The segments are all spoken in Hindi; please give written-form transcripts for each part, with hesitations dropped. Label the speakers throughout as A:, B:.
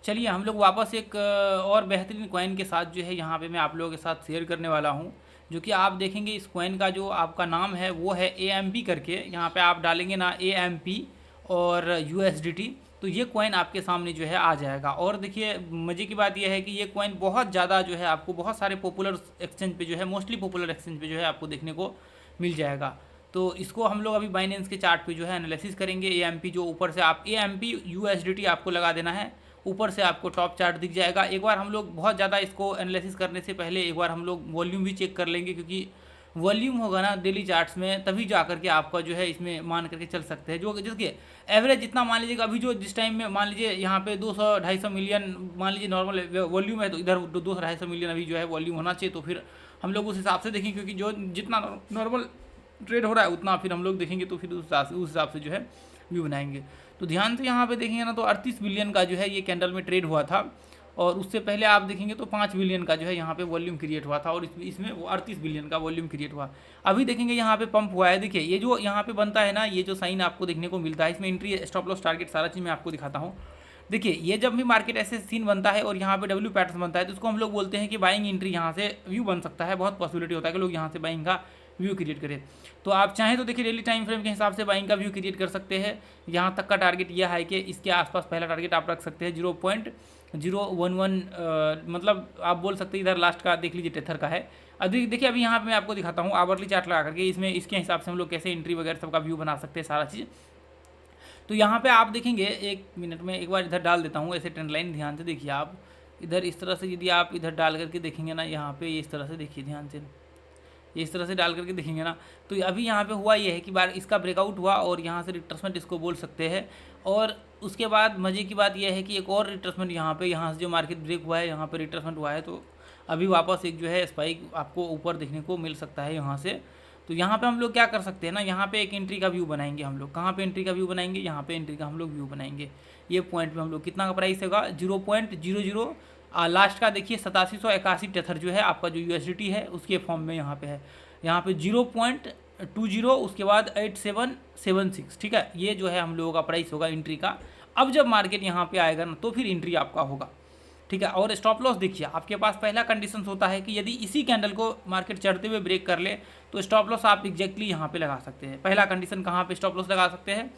A: चलिए हम लोग वापस एक और बेहतरीन कॉइन के साथ जो है यहाँ पे मैं आप लोगों के साथ शेयर करने वाला हूँ, जो कि आप देखेंगे इस कॉइन का जो आपका नाम है वो है AMP करके। यहाँ पे आप डालेंगे ना AMP और USDT, तो ये कॉइन आपके सामने जो है आ जाएगा। और देखिए मज़े की बात यह है कि ये कॉइन बहुत ज़्यादा जो है आपको बहुत सारे पॉपुलर एक्सचेंज पे जो है, मोस्टली पॉपुलर एक्सचेंज पे जो है आपको देखने को मिल जाएगा। तो इसको हम लोग अभी बाइनेंस के चार्ट पे जो है एनालिसिस करेंगे। AMP जो ऊपर से आप AMP USDT आपको लगा देना है, ऊपर से आपको टॉप चार्ट दिख जाएगा। एक बार हम लोग बहुत ज़्यादा इसको एनालिसिस करने से पहले एक बार हम लोग वॉल्यूम भी चेक कर लेंगे, क्योंकि वॉल्यूम होगा ना डेली चार्ट्स में तभी जा करके आपका जो है इसमें मान करके चल सकते हैं। जो जिसके एवरेज जितना मान लीजिएगा, अभी जो जिस टाइम में मान लीजिए यहाँ पे 200-250 मिलियन मान लीजिए नॉर्मल वॉल्यूम है, तो इधर 200-250 मिलियन अभी जो है वॉल्यूम होना चाहिए। तो फिर हम लोग उस हिसाब से देखेंगे, क्योंकि जो जितना नॉर्मल ट्रेड हो रहा है उतना फिर हम लोग देखेंगे, तो फिर उस हिसाब से जो है व्यू बनाएंगे। तो ध्यान से यहाँ पे देखेंगे ना, तो 38 बिलियन का जो है ये कैंडल में ट्रेड हुआ था, और उससे पहले आप देखेंगे तो 5 बिलियन का जो है यहाँ पे वॉल्यूम क्रिएट हुआ था, और इसमें वो 38 बिलियन का वॉल्यूम क्रिएट हुआ। अभी देखेंगे यहाँ पे पंप हुआ है। देखिए ये जो यहाँ पे बनता है ना, ये जो साइन आपको देखने को मिलता है, इसमें एंट्री, स्टॉप लॉस, टारगेट सारा चीज़ मैं आपको दिखाता हूँ। देखिए ये जब भी मार्केट ऐसे सीन बनता है और यहाँ पे डब्ल्यू पैटर्न बनता है, तो उसको हम लोग बोलते हैं कि बाइंग एंट्री यहाँ से व्यू बन सकता है। बहुत पॉसिबिलिटी होता है कि लोग यहाँ से बाइंग का व्यू क्रिएट करें। तो आप चाहें तो देखिए डेली टाइम फ्रेम के हिसाब से बाइंग का व्यू क्रिएट कर सकते हैं। यहाँ तक का टारगेट यह है कि इसके आसपास पहला टारगेट आप रख सकते हैं 0.011, मतलब आप बोल सकते हैं इधर लास्ट का देख लीजिए टेथर का है। अभी देखिए अभी यहाँ पे मैं आपको दिखाता हूँ आवरली चार्ट लगा करके, इसमें इसके हिसाब से हम लोग कैसे एंट्री वगैरह सबका व्यू बना सकते हैं सारा चीज़। तो यहाँ पे आप देखेंगे, एक मिनट में एक बार इधर डाल देता हूँ ऐसे ट्रेंड लाइन, ध्यान से देखिए आप इधर इस तरह से, यदि आप इधर डाल करके देखेंगे ना, यहाँ पे इस तरह से देखिए ध्यान से, इस तरह से डाल करके देखेंगे ना, तो अभी यहाँ पे हुआ ये है कि बार इसका ब्रेकआउट हुआ और यहाँ से रिट्रेसमेंट इसको बोल सकते हैं। और उसके बाद मज़े की बात यह है कि एक और रिट्रेसमेंट यहाँ से जो मार्केट ब्रेक हुआ है, यहाँ पे रिट्रेसमेंट हुआ है, तो अभी वापस एक जो है स्पाइक आपको ऊपर देखने को मिल सकता है यहाँ से। तो यहाँ पे हम लोग क्या कर सकते हैं ना, यहाँ पे एक एंट्री का व्यू बनाएंगे हम लोग। कहाँ पे एंट्री का व्यू बनाएंगे? यहाँ पे एंट्री का हम लोग व्यू बनाएंगे। ये पॉइंट पे हम लोग कितना का प्राइस होगा? 0.00, लास्ट का देखिए 8781 टेथर जो है आपका जो USDT है उसके फॉर्म में यहाँ पे है। यहाँ पे 0.20, उसके बाद 8776, ठीक है। ये जो है हम लोगों का प्राइस होगा एंट्री का। अब जब मार्केट यहाँ पे आएगा ना, तो फिर एंट्री आपका होगा, ठीक है। और स्टॉप लॉस देखिए, आपके पास पहला कंडीशन होता है कि यदि इसी कैंडल को मार्केट चढ़ते हुए ब्रेक कर ले, तो स्टॉप लॉस आप एग्जैक्टली यहाँ पे लगा सकते हैं। पहला कंडीशन कहाँ पे स्टॉप लॉस लगा सकते हैं?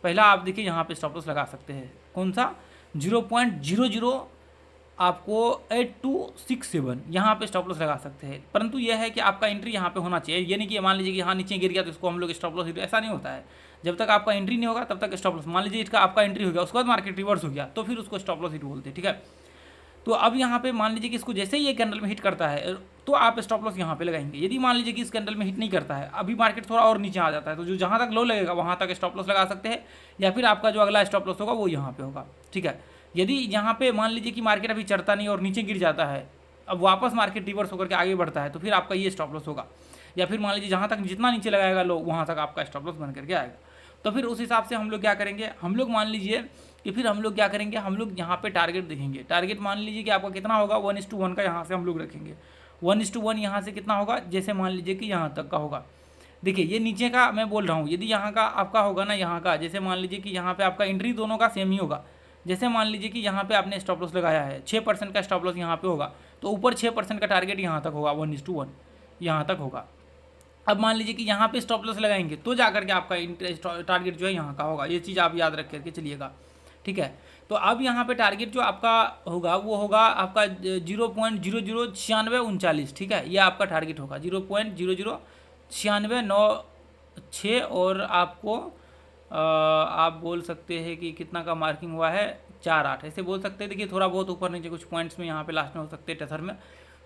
A: पहला आप देखिए यहाँ पे स्टॉप लॉस लगा सकते हैं, कौन सा? 0.00 आपको 8267, यहाँ पे स्टॉप लॉस लगा सकते हैं। परंतु यह है कि आपका एंट्री यहाँ पे होना चाहिए। ये नहीं कि मान लीजिए कि हाँ नीचे गिर गया तो इसको हम लोग स्टॉप लॉस, ऐसा नहीं होता है। जब तक आपका एंट्री नहीं होगा तब तक स्टॉप लॉस। मान लीजिए इसका आपका एंट्री हो गया, उसके बाद मार्केट रिवर्स हो गया, तो फिर उसको स्टॉप लॉस हिट बोलते हैं, ठीक है। तो अब यहाँ पे मान लीजिए कि इसको जैसे ही ये कैंडल में हिट करता है, तो आप स्टॉप लॉस यहाँ पे लगाएंगे। यदि मान लीजिए कि इस कैंडल में हिट नहीं करता है, अभी मार्केट थोड़ा और नीचे आ जाता है, तो जो जहाँ तक लो लगेगा वहाँ तक स्टॉप लॉस लगा सकते हैं, या फिर आपका जो अगला स्टॉप लॉस होगा वो यहाँ पे होगा, ठीक है। यदि यहाँ पे मान लीजिए कि मार्केट अभी चढ़ता नहीं और नीचे गिर जाता है, अब वापस मार्केट रिवर्स होकर के आगे बढ़ता है, तो फिर आपका ये स्टॉप लॉस होगा। या फिर मान लीजिए जहाँ तक जितना नीचे लगाएगा लो, वहाँ तक आपका स्टॉप लॉस बन करके आएगा। तो फिर उस हिसाब से हम लोग क्या करेंगे, हम लोग मान लीजिए कि फिर हम लोग क्या करेंगे, हम लोग यहाँ पे टारगेट देखेंगे। टारगेट मान लीजिए कि आपका कितना होगा, 1:1 का यहाँ से हम लोग रखेंगे। 1:1 यहाँ से कितना होगा, जैसे मान लीजिए कि यहाँ तक का होगा। देखिए ये नीचे का मैं बोल रहा हूँ, यदि यहाँ का आपका होगा ना, यहाँ का जैसे मान लीजिए कि यहाँ पे आपका एंट्री दोनों का सेम ही होगा। जैसे मान लीजिए कि यहाँ पे आपने स्टॉप लॉस लगाया है, 6% का स्टॉप लॉस यहाँ पे होगा, तो ऊपर 6% का टारगेट यहाँ तक होगा, 1:1 यहाँ तक होगा। अब मान लीजिए कि यहाँ पे स्टॉप लॉस लगाएंगे तो जाकर के आपका टारगेट जो है यहाँ का होगा। ये चीज़ आप याद रख करके चलिएगा, ठीक है। तो अब यहाँ पे टारगेट जो आपका होगा वो होगा आपका 0.009639, ठीक है। ये आपका टारगेट होगा 0.009696, और आपको आप बोल सकते हैं कि कितना का मार्किंग हुआ है, 48 ऐसे बोल सकते हैं। देखिए थोड़ा बहुत ऊपर नीचे कुछ पॉइंट्स में यहाँ पे लास्ट में हो सकते हैं टेथर में।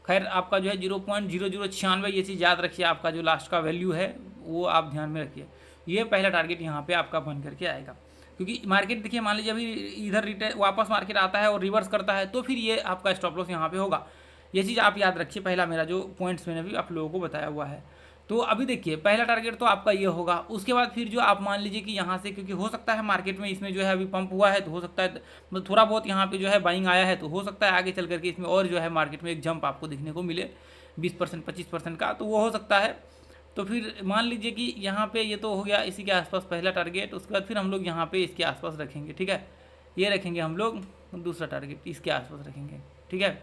A: खैर आपका जो है 0.0096, ये चीज़ याद रखिए, आपका जो लास्ट का वैल्यू है वो आप ध्यान में रखिए। ये पहला टारगेट यहाँ पे आपका बन करके आएगा, क्योंकि मार्केट देखिए मान लीजिए अभी इधर वापस मार्केट आता है और रिवर्स करता है, तो फिर ये आपका स्टॉप लॉस यहाँ पे होगा। ये चीज़ आप याद रखिए, पहला मेरा जो पॉइंट्स मैंने भी आप लोगों को बताया हुआ है। तो अभी देखिए पहला टारगेट तो आपका ये होगा। उसके बाद फिर जो आप मान लीजिए कि यहाँ से, क्योंकि हो सकता है मार्केट में इसमें जो है अभी पंप हुआ है, तो हो सकता है मतलब थोड़ा बहुत यहाँ पे जो है बाइंग आया है, तो हो सकता है आगे चल करके इसमें और जो है मार्केट में एक जंप आपको देखने को मिले 20% 25% का, तो वो हो सकता है। तो फिर मान लीजिए कि यहाँ पे ये तो हो गया इसी के आसपास पहला टारगेट। उसके बाद फिर हम लोग यहाँ पे इसके आसपास रखेंगे, ठीक है। ये रखेंगे हम लोग दूसरा टारगेट, इसके आसपास रखेंगे, ठीक है।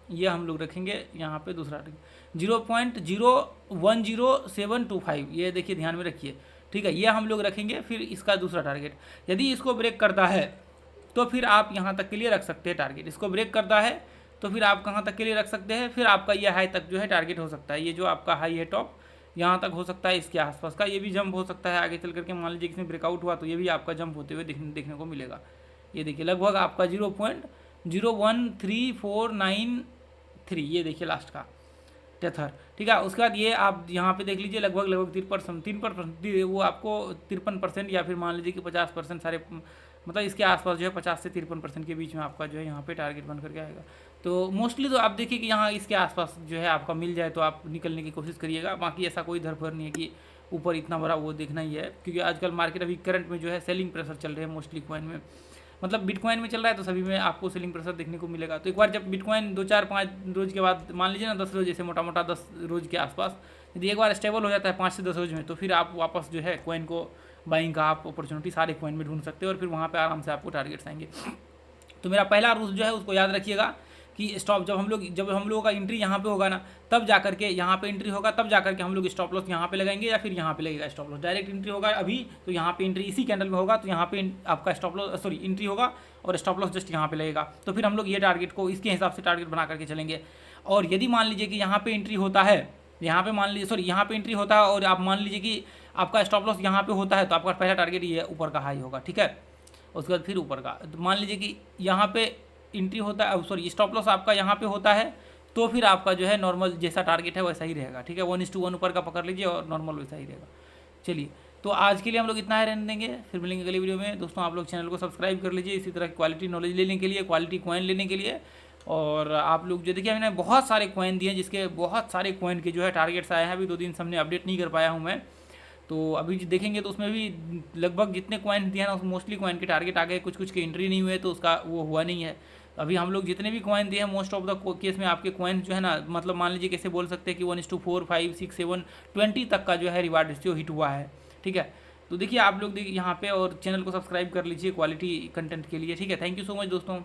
A: ये हम लोग रखेंगे यहाँ पे दूसरा टारगेट 0.010725, ये देखिए ध्यान में रखिए, ठीक है। ये हम लोग रखेंगे। फिर इसका दूसरा टारगेट, यदि इसको ब्रेक करता है तो फिर आप यहाँ तक के लिए रख सकते हैं टारगेट। इसको ब्रेक करता है तो फिर आप कहाँ तक के लिए रख सकते हैं, फिर आपका ये हाई तक जो है टारगेट हो सकता है। ये जो आपका हाई है टॉप, यहाँ तक हो सकता है, इसके आसपास का। ये भी जंप हो सकता है आगे चल करके, मान लीजिए इसमें ब्रेकआउट हुआ तो ये भी आपका जंप होते हुए देखने को मिलेगा। ये देखिए लगभग आपका 0.01349, ये देखिए लास्ट का टेथर, ठीक है। उसके बाद ये आप यहाँ पे देख लीजिए लगभग 3% वो आपको 53% या फिर मान लीजिए कि 50% सारे, मतलब इसके आसपास जो है 50 से 53% के बीच में आपका जो है यहाँ पे टारगेट बन करके आएगा। तो मोस्टली तो आप देखिए कि यहाँ इसके आसपास जो है आपका मिल जाए तो आप निकलने की कोशिश करिएगा। बाकी ऐसा कोई धरफर नहीं है कि ऊपर इतना बड़ा वो देखना ही है, क्योंकि आजकल मार्केट अभी करंट में जो है सेलिंग प्रेशर चल रहे हैं मोस्टली कॉइन में, मतलब बिटकॉइन में चल रहा है तो सभी में आपको सेलिंग प्रेशर देखने को मिलेगा। तो एक बार जब बिटकॉइन 2-4-5 रोज के बाद, मान लीजिए ना 10 रोज, जैसे मोटा मोटा 10 रोज के आसपास, यदि एक बार स्टेबल हो जाता है 5 से 10 रोज में, तो फिर आप वापस जो है कॉइन को बाइंग का आप अपॉर्चुनिटी सारे कॉइन में ढूंढ सकते हो और फिर वहाँ पे आराम से आपको टारगेट्स आएंगे। तो मेरा पहला रूल जो है उसको याद रखिएगा कि स्टॉप जब हम लोगों का एंट्री यहाँ पे होगा ना, तब जा करके यहाँ पे एंट्री होगा, तब जा करके हम लोग स्टॉप लॉस यहाँ पे लगाएंगे या फिर यहाँ पे लगेगा स्टॉप लॉस। डायरेक्ट एंट्री होगा अभी तो यहाँ पे एंट्री इसी कैंडल में होगा, तो यहाँ पे आपका स्टॉप लॉस एंट्री होगा और स्टॉप लॉस जस्ट यहाँ पे लगेगा। तो फिर हम लोग ये टारगेट को इसके हिसाब से टारगेट बना करके चलेंगे। और यदि मान लीजिए कि यहाँ पे एंट्री होता है, यहाँ पे एंट्री होता है और आप मान लीजिए कि आपका स्टॉप लॉस यहाँ पे होता है, तो आपका पहला टारगेट ये ऊपर का हाई होगा, ठीक है। उसके बाद फिर ऊपर का, तो मान लीजिए कि यहाँ पे एंट्री होता है, स्टॉप लॉस आपका यहाँ पे होता है, तो फिर आपका जो है नॉर्मल जैसा टारगेट है वैसा ही रहेगा, ठीक है। 1:1 ऊपर का पकड़ लीजिए और नॉर्मल वैसा ही रहेगा। चलिए, तो आज के लिए हम लोग इतना ही रहने देंगे, फिर मिलेंगे अगली वीडियो में। दोस्तों आप लोग चैनल को सब्सक्राइब कर लीजिए इसी तरह क्वालिटी नॉलेज लेने के लिए, क्वालिटी कॉइन लेने के लिए। और आप लोग जो देखिए मैंने बहुत सारे कॉइन दिए, जिसके बहुत सारे कॉइन के जो है टारगेट्स आए हैं। अभी 2 दिन से हमने अपडेट नहीं कर पाया हूँ मैं, तो अभी देखेंगे तो उसमें भी लगभग जितने कॉइन दिए ना, मोस्टली कॉइन के टारगेट आ गए, कुछ के एंट्री नहीं हुए तो उसका वो हुआ नहीं है। अभी हम लोग जितने भी कॉइन दिए हैं मोस्ट ऑफ द केस में आपके कॉइन जो है ना, मतलब मान लीजिए कैसे बोल सकते हैं कि 1:4, 5, 6, 7, 20 तक का जो है रिवार्ड रेशियो हिट हुआ है, ठीक है। तो देखिए आप लोग देखिए यहाँ पे, और चैनल को सब्सक्राइब कर लीजिए क्वालिटी कंटेंट के लिए, ठीक है। थैंक यू सो मच दोस्तों।